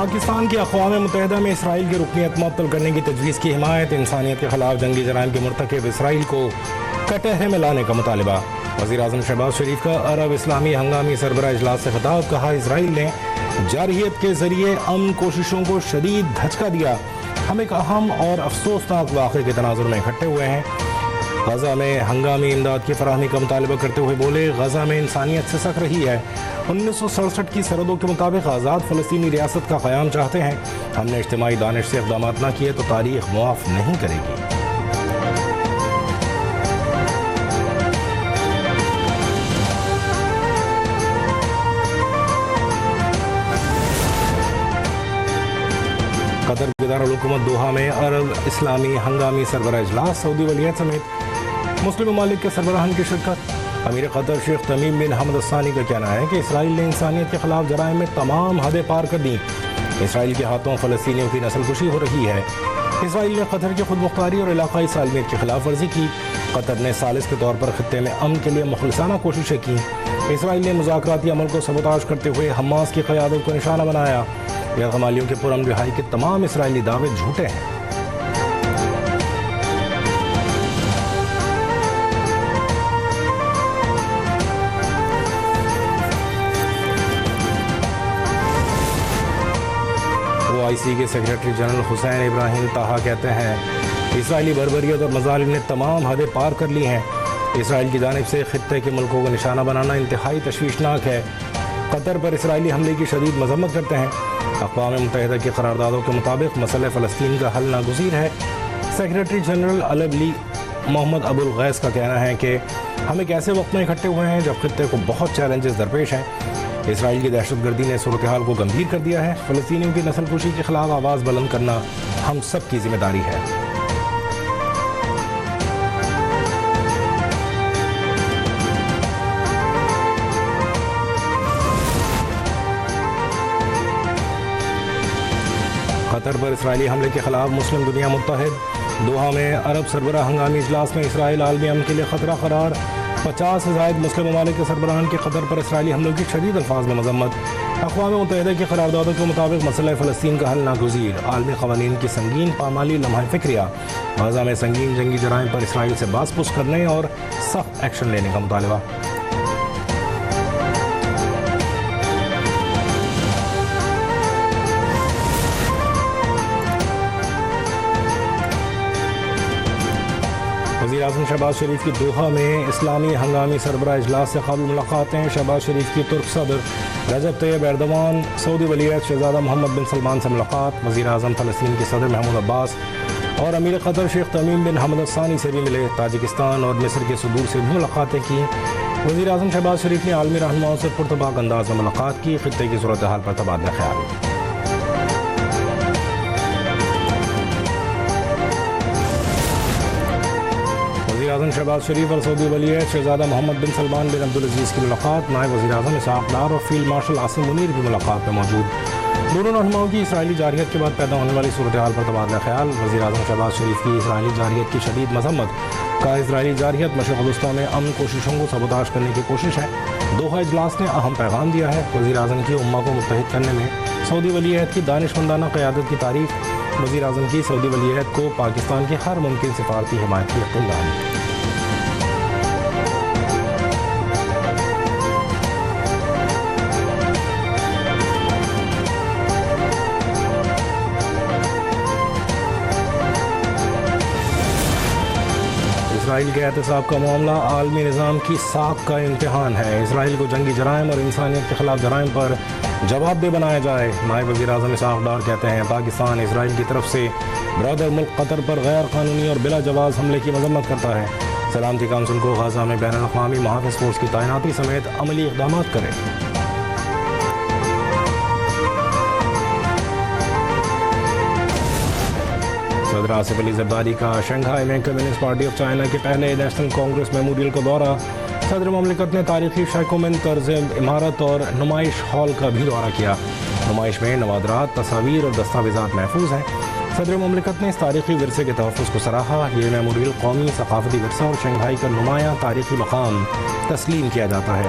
پاکستان کی اقوام متحدہ میں اسرائیل کی رکنیت معطل کرنے کی تجویز کی حمایت، انسانیت کے خلاف جنگی جرائم کے مرتکب اسرائیل کو کٹہرے میں لانے کا مطالبہ۔ وزیر اعظم شہباز شریف کا عرب اسلامی ہنگامی سربراہ اجلاس سے خطاب، کہا اسرائیل نے جارحیت کے ذریعے امن کوششوں کو شدید دھچکا دیا، ہم ایک اہم اور افسوسناک واقعے کے تناظر میں اکٹھے ہوئے ہیں۔ غزہ میں ہنگامی امداد کی فراہمی کا مطالبہ کرتے ہوئے بولے، غزہ میں انسانیت سسک رہی ہے، 1967 کی سرحدوں کے مطابق آزاد فلسطینی ریاست کا قیام چاہتے ہیں، ہم نے اجتماعی دانش سے اقدامات نہ کیے تو تاریخ معاف نہیں کرے گی۔ قطر کے دارالحکومت دوحہ میں عرب اسلامی ہنگامی سربراہ اجلاس، سعودی ولیعہد سمیت مسلم ممالک کے سربراہان کی شرکت۔ امیر قطر شیخ تمیم بن حمد الثانی کا کہنا ہے کہ اسرائیل نے انسانیت کے خلاف جرائم میں تمام حدیں پار کر دیں، اسرائیل کے ہاتھوں فلسطینیوں کی نسل کشی ہو رہی ہے۔ اسرائیل نے قطر کی خود مختاری اور علاقائی سالمیت کی خلاف ورزی کی، قطر نے ثالث کے طور پر خطے میں امن کے لیے مخلصانہ کوششیں کی، اسرائیل نے مذاکراتی عمل کو سبوتاژ کرتے ہوئے حماس کی قیادت کو نشانہ بنایا، غیر غمالیوں کے پرامن رہائی کے تمام اسرائیلی دعوے جھوٹے ہیں۔ OIC کے سیکریٹری جنرل حسین ابراہیم طہا کہتے ہیں، اسرائیلی بربریت اور مظالم نے تمام حدیں پار کر لی ہیں، اسرائیل کی جانب سے خطے کے ملکوں کو نشانہ بنانا انتہائی تشویشناک ہے، قطر پر اسرائیلی حملے کی شدید مذمت کرتے ہیں، اقوام متحدہ کی قراردادوں کے مطابق مسئلہ فلسطین کا حل ناگزیر ہے۔ سیکریٹری جنرل البلی محمد ابو الغیث کا کہنا ہے کہ ہم ایک ایسے وقت میں اکٹھے ہوئے ہیں جب خطے کو بہت چیلنجز درپیش ہیں، اسرائیل کی دہشت گردی نے صورتحال کو گمبھیر کر دیا ہے، فلسطینیوں کی نسل کشی کے خلاف آواز بلند کرنا ہم سب کی ذمہ داری ہے۔ قطر پر اسرائیلی حملے کے خلاف مسلم دنیا متحد، دوحہ میں عرب سربراہ ہنگامی اجلاس میں اسرائیل عالمی امن کے لیے خطرہ قرار، 50 سے زائد مسلم ممالک کے سربراہان کی قطر پر اسرائیلی حملوں کی شدید الفاظ میں مذمت، اقوام متحدہ کی قراردادوں کے مطابق مسئلہ فلسطین کا حل ناگزیر، عالمی قوانین کی سنگین پامالی لمحہ فکریہ، غزہ میں سنگین جنگی جرائم پر اسرائیل سے باز پرس کرنے اور سخت ایکشن لینے کا مطالبہ۔ وزیر اعظم شہباز شریف کی دوحہ میں اسلامی ہنگامی سربراہ اجلاس سے قبل ملاقاتیں، شہباز شریف کی ترک صدر رجب طیب ایردوان، سعودی ولیعہد شہزادہ محمد بن سلمان سے ملاقات، وزیر اعظم فلسطین کے صدر محمود عباس اور امیر قطر شیخ تمیم بن حمد الثانی سے بھی ملے، تاجکستان اور مصر کے صدور سے بھی ملاقاتیں کی۔ وزیر اعظم شہباز شریف نے عالمی رہنماؤں سے پرتپاک انداز میں ملاقات کی، خطے کی صورتحال پر تبادلہ خیال۔ وزیر اعظم شہباز شریف اور سعودی ولیعہد شہزادہ محمد بن سلمان بن عبدالعزیز کی ملاقات، نائب وزیر اعظم اسحاق ڈار اور فیلڈ مارشل عاصم منیر بھی ملاقات میں موجود، دونوں رہنماؤں کی اسرائیلی جارحیت کے بعد پیدا ہونے والی صورتحال پر تبادلہ خیال۔ وزیر اعظم شہباز شریف کی اسرائیلی جارحیت کی شدید مذمت، کہا اسرائیلی جارحیت مشرق وسطیٰ میں امن کوششوں کو سبوتاژ کرنے کی کوشش ہے، دوحہ اجلاس نے اہم پیغام دیا ہے، وزیر اعظم کی امہ کو متحد کرنے میں سعودی ولیعہد کی دانشمندانہ قیادت کی تعریف، وزیر اعظم کی سعودی ولیعہد کو پاکستان کی ہر ممکن سفارتی حمایت کی یقین دہانی۔ اسرائیل کے احتساب کا معاملہ عالمی نظام کی ساکھ کا امتحان ہے، اسرائیل کو جنگی جرائم اور انسانیت کے خلاف جرائم پر جواب دہ بنایا جائے، نائب وزیر اعظم اسحاق ڈار کہتے ہیں، پاکستان اسرائیل کی طرف سے برادر ملک قطر پر غیر قانونی اور بلا جواز حملے کی مذمت کرتا ہے، سلامتی کونسل کو غزہ میں بین الاقوامی محافظ فورس کی تعیناتی سمیت عملی اقدامات کرے۔ صدر آصف علی زرداری کا شنگھائی میں کمیونسٹ پارٹی آف چائنا کے پہلے نیشنل کانگریس میموریل کا دورہ، صدر مملکت نے تاریخی شیکومن طرز عمارت اور نمائش ہال کا بھی دورہ کیا، نمائش میں نوادرات، تصاویر اور دستاویزات محفوظ ہیں، صدر مملکت نے اس تاریخی ورثے کے تحفظ کو سراہا، یہ میموریل قومی ثقافتی ورثہ اور شنگھائی کا نمایاں تاریخی مقام تسلیم کیا جاتا ہے۔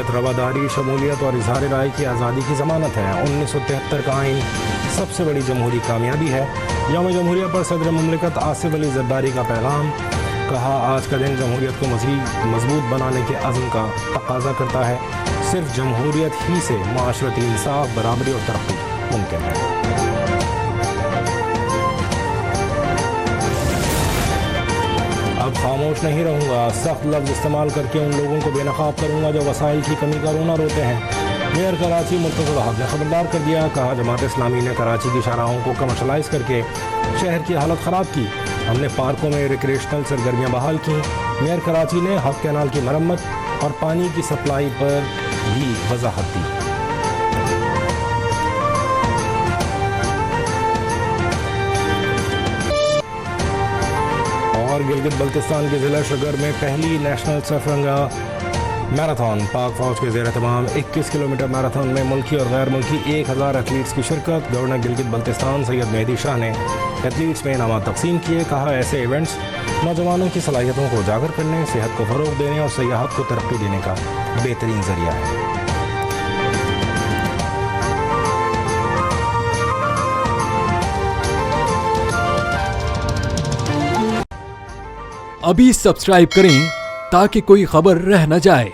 حریت، رواداری، شمولیت اور اظہار رائے کی آزادی کی ضمانت ہے۔ 1973 کا آئین سب سے بڑی جمہوری کامیابی ہے۔ یوم جمہوریہ پر صدر مملکت آصف علی زرداری کا پیغام، کہا آج کا دن جمہوریت کو مزید مضبوط بنانے کے عزم کا تقاضا کرتا ہے۔ صرف جمہوریت ہی سے معاشرتی انصاف، برابری اور ترقی ممکن ہے۔ اب خاموش نہیں رہوں گا، سخت لفظ استعمال کر کے ان لوگوں کو بے نقاب کروں گا جو وسائل کی کمی کا رونا روتے ہیں۔ میئر کراچی مرتضی الحق نے خبردار کر دیا، کہا جماعت اسلامی نے کراچی کی شاہراہوں کو کمرشلائز کر کے شہر کی حالت خراب کی۔ ہم نے پارکوں میں ریکریشنل سرگرمیاں بحال کی۔ میئر کراچی نے حق کینال کی مرمت اور پانی کی سپلائی پر بھی وضاحت دی۔ اور گلگت بلتستان کے ضلع شگر میں پہلی نیشنل سرفرنگا میراتھن پاک فوج کے زیر اہتمام 21 کلومیٹر میراتھن میں ملکی اور غیر ملکی 1000 ایتھلیٹس کی شرکت۔ گورنر گلگت بلتستان سید مہدی شاہ نے ایتھلیٹس میں انعامات تقسیم کیے، کہا ایسے ایونٹس نوجوانوں کی صلاحیتوں کو اجاگر کرنے، صحت کو فروغ دینے اور سیاحت کو ترقی دینے کا بہترین ذریعہ ہے۔ ابھی سبسکرائب کریں تاکہ کوئی خبر رہ نہ جائے۔